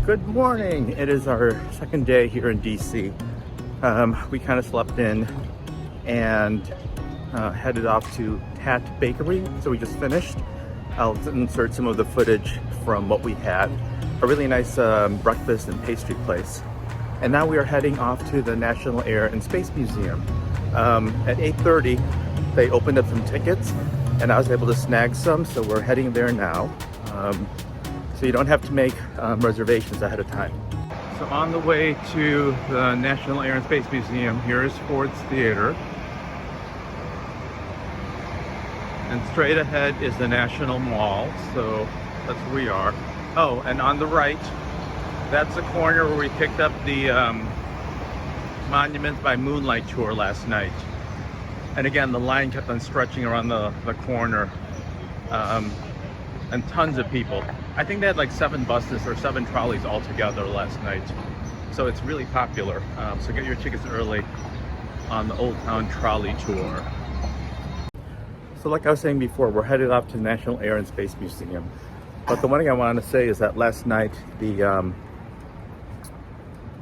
Good morning. It is our second day here in DC. We kind of slept in and headed off to Tatte Bakery. So we just finished. I'll insert some of the footage from what we had. A really nice breakfast and pastry place. And now we are heading off to the National Air and Space Museum. At 8:30, they opened up some tickets and I was able to snag some, so we're heading there now. So you don't have to make reservations ahead of time. So on the way to the National Air and Space Museum, here is Ford's Theater. And straight ahead is the National Mall, so that's where we are. Oh, and on the right, that's the corner where we picked up the Monuments by Moonlight tour last night. And again, the line kept on stretching around the corner. And tons of people. I think they had like 7 buses or 7 trolleys all together last night. So it's really popular. So get your tickets early on the Old Town Trolley Tour. So like I was saying before, we're headed off to the National Air and Space Museum. But the one thing I wanted to say is that last night, the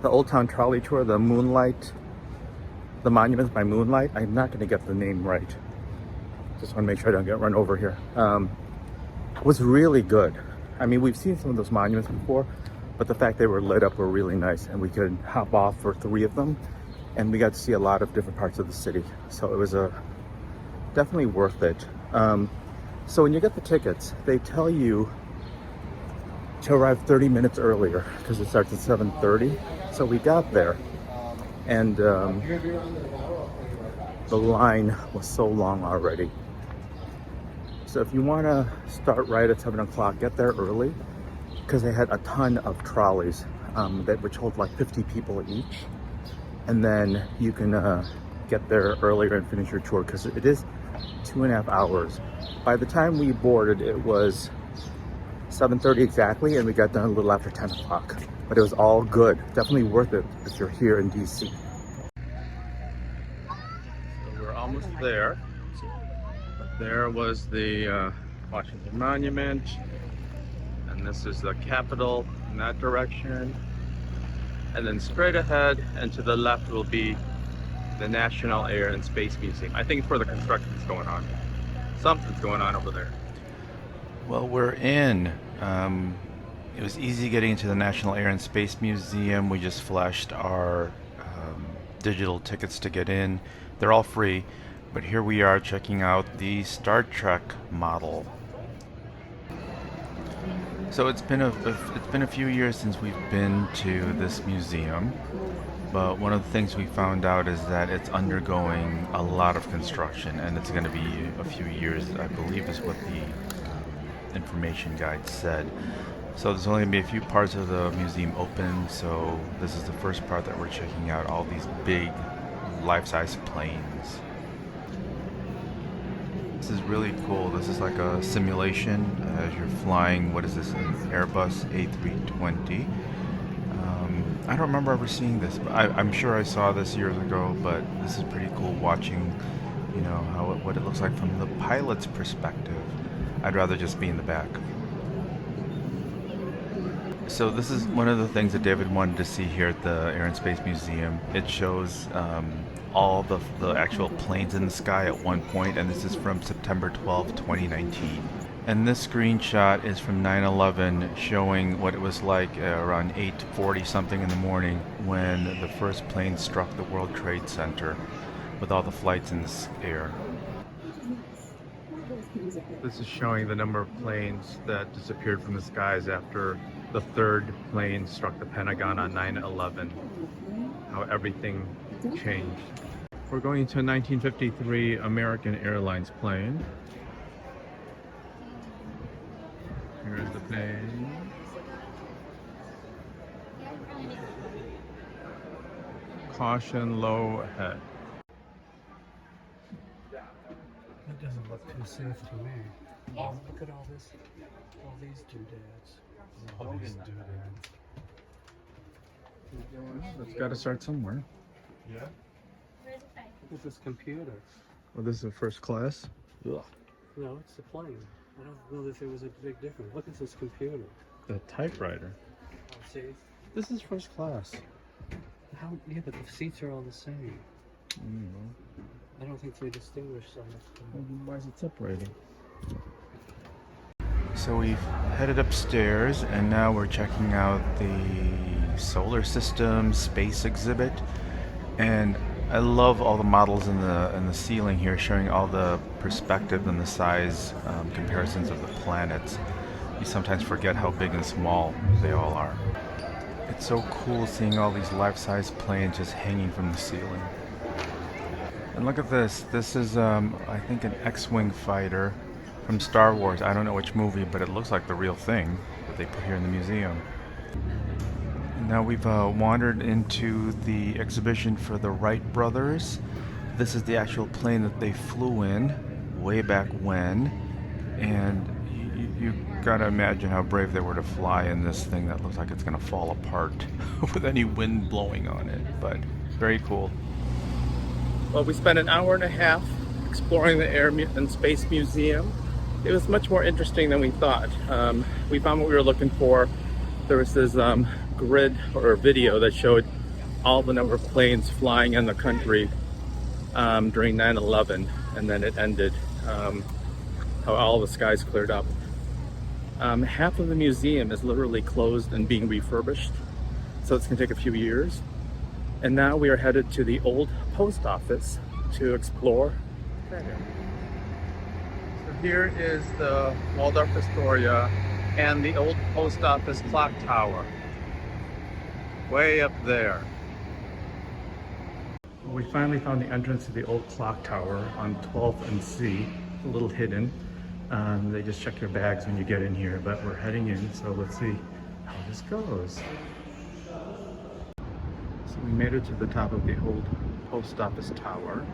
Old Town Trolley Tour, the Monuments by Moonlight, I'm not gonna get the name right. Just wanna make sure I don't get run over here. Was really good. I mean, we've seen some of those monuments before, but the fact they were lit up were really nice, and we could hop off for 3 of them, and we got to see a lot of different parts of the city. So it was definitely worth it. So when you get the tickets, they tell you to arrive 30 minutes earlier because it starts at 7:30. So we got there, and the line was so long already. So if you want to start right at 7 o'clock, get there early, because they had a ton of trolleys which hold like 50 people each. And then you can get there earlier and finish your tour, because it is 2.5 hours. By the time we boarded, it was 7:30 exactly, and we got done a little after 10 o'clock. But it was all good. Definitely worth it if you're here in DC. So we're almost there. There was the Washington Monument, and this is the Capitol in that direction. And then straight ahead and to the left will be the National Air and Space Museum. I think it's where the construction's going on. Something's going on over there. Well, we're in. It was easy getting into the National Air and Space Museum. We just flashed our digital tickets to get in. They're all free. But here we are checking out the Star Trek model. So it's been a few years since we've been to this museum, but one of the things we found out is that it's undergoing a lot of construction, and it's going to be a few years, I believe, is what the information guide said. So there's only going to be a few parts of the museum open. So this is the first part that we're checking out, all these big life-size planes. This is really cool. This is like a simulation as you're flying, what is this, an Airbus A320. I don't remember ever seeing this, but I'm sure I saw this years ago, but this is pretty cool watching, you know, what it looks like from the pilot's perspective. I'd rather just be in the back. So this is one of the things that David wanted to see here at the Air and Space Museum. It shows all the actual planes in the sky at one point, and this is from September 12, 2019. And this screenshot is from 9/11, showing what it was like around 8:40 something in the morning when the first plane struck the World Trade Center with all the flights in the air. This is showing the number of planes that disappeared from the skies after the 3rd plane struck the Pentagon on 9/11. How everything changed. We're going to a 1953 American Airlines plane. Here's the plane. Caution, low ahead. That doesn't look too safe to me. Oh, look at all this, all these doodads. All these doodads. It's got to start somewhere. Yeah? Look at this computer. Well, this is a first class. Ugh. No, it's a plane. I don't know if there was a big difference. Look at this computer. The typewriter. See, this is first class. How? Yeah, but the seats are all the same. I don't think they distinguish so much. Why is it separated? So we've headed upstairs and now we're checking out the solar system space exhibit. And I love all the models in the ceiling here, showing all the perspective and the size comparisons of the planets. You sometimes forget how big and small they all are. It's so cool seeing all these life-size planes just hanging from the ceiling. And look at this. This is, I think, an X-Wing fighter from Star Wars. I don't know which movie, but it looks like the real thing that they put here in the museum. And now we've wandered into the exhibition for the Wright brothers. This is the actual plane that they flew in way back when. And you gotta imagine how brave they were to fly in this thing that looks like it's gonna fall apart with any wind blowing on it. But very cool. Well, we spent an hour and a half exploring the Air and Space Museum. It was much more interesting than we thought. We found what we were looking for. There was this grid or video that showed all the number of planes flying in the country during 9/11, and then it ended, how all the skies cleared up. Half of the museum is literally closed and being refurbished, so it's gonna take a few years. And now we are headed to the old post office to explore. So here is the Waldorf Astoria and the old post office clock tower. Way up there. We finally found the entrance to the old clock tower on 12th and C. It's a little hidden. They just check your bags when you get in here, but we're heading in, so let's see how this goes. So we made it to the top of the old post office tower,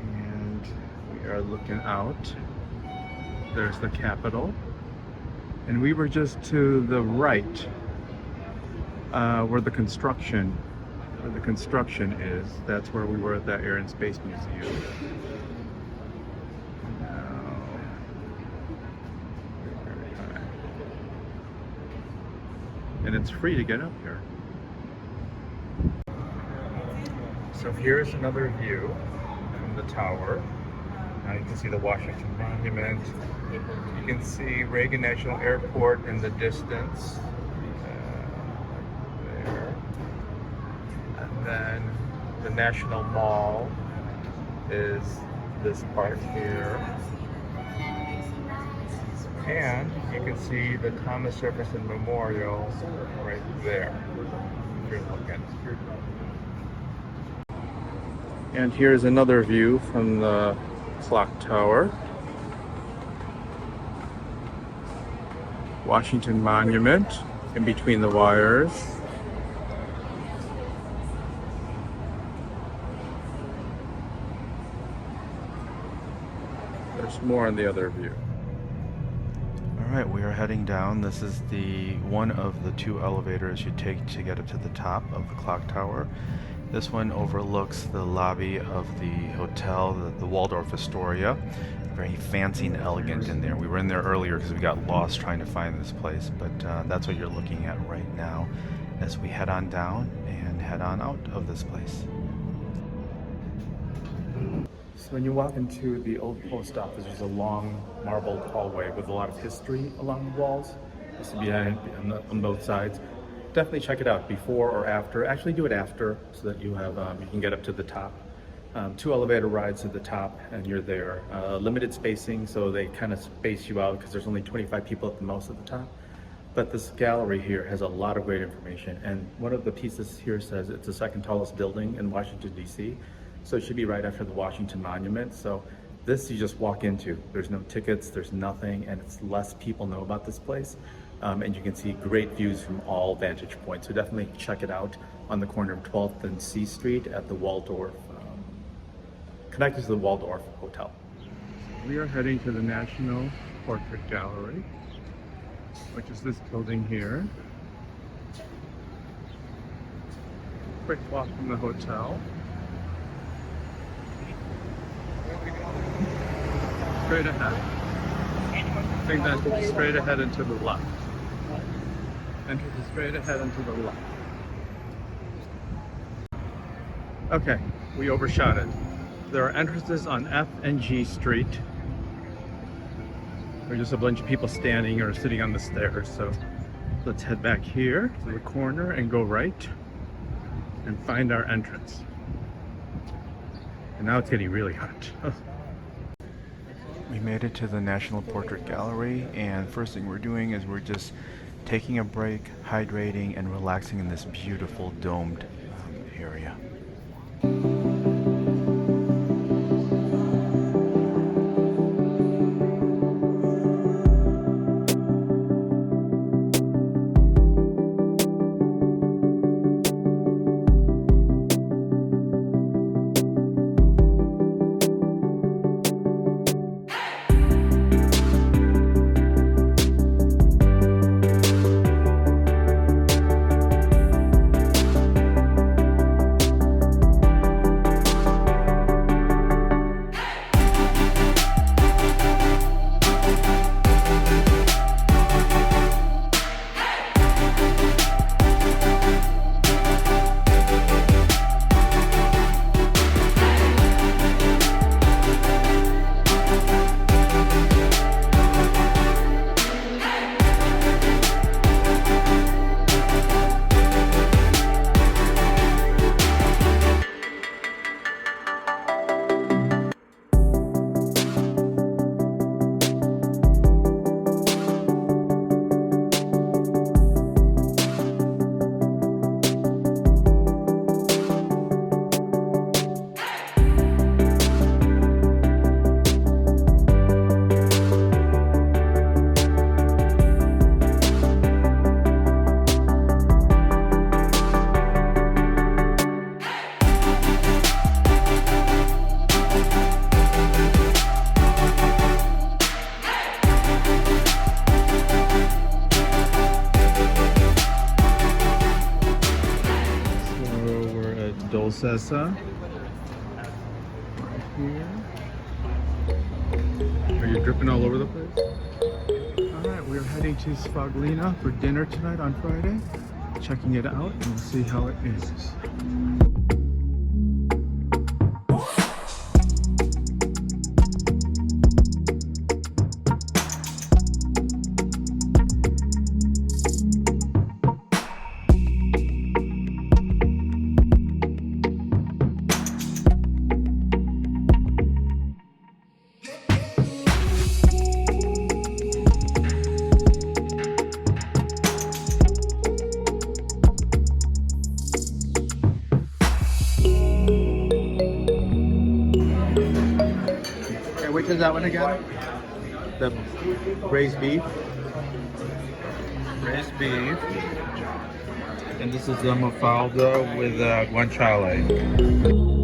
and we are looking out. There's the Capitol, and we were just to the right, where the construction is. That's where we were at that Air and Space Museum. And it's free to get up here. So here's another view from the tower. Now you can see the Washington Monument. You can see Reagan National Airport in the distance. There. And then the National Mall is this part here. And you can see the Thomas Jefferson Memorial right there, if you're looking. And here's another view from the clock tower. Washington Monument in between the wires. There's more on the other view. Alright, we are heading down. This is the one of the two elevators you take to get up to the top of the clock tower. This one overlooks the lobby of the hotel, the Waldorf Astoria. Very fancy and elegant in there. We were in there earlier because we got lost trying to find this place, but that's what you're looking at right now as we head on down and head on out of this place. So when you walk into the old post office, there's a long marbled hallway with a lot of history along the walls. Used to be on both sides. Definitely check it out before or after. Actually do it after so that you have you can get up to the top. 2 elevator rides to the top and you're there. Limited spacing, so they kind of space you out because there's only 25 people at the most at the top. But this gallery here has a lot of great information, and one of the pieces here says it's the second tallest building in Washington, D.C. So it should be right after the Washington Monument. So this you just walk into. There's no tickets, there's nothing, and it's less people know about this place. And you can see great views from all vantage points. So definitely check it out on the corner of 12th and C Street at the Waldorf, connected to the Waldorf Hotel. We are heading to the National Portrait Gallery, which is this building here. Quick walk from the hotel. Straight ahead. I think that's straight ahead and to the left. Entrance is straight ahead and to the left. Okay, we overshot it. There are entrances on F and G Street. There's just a bunch of people standing or sitting on the stairs, so let's head back here to the corner and go right and find our entrance. And now it's getting really hot. We made it to the National Portrait Gallery, and first thing we're doing is we're just taking a break, hydrating, and relaxing in this beautiful domed area. Dolcesa. Right here. Are you dripping all over the place? Alright, we're heading to Sfoglina for dinner tonight on Friday. Checking it out and we'll see how it is. Which is that one again? The braised beef. Braised beef. And this is the mafalda with guanciale.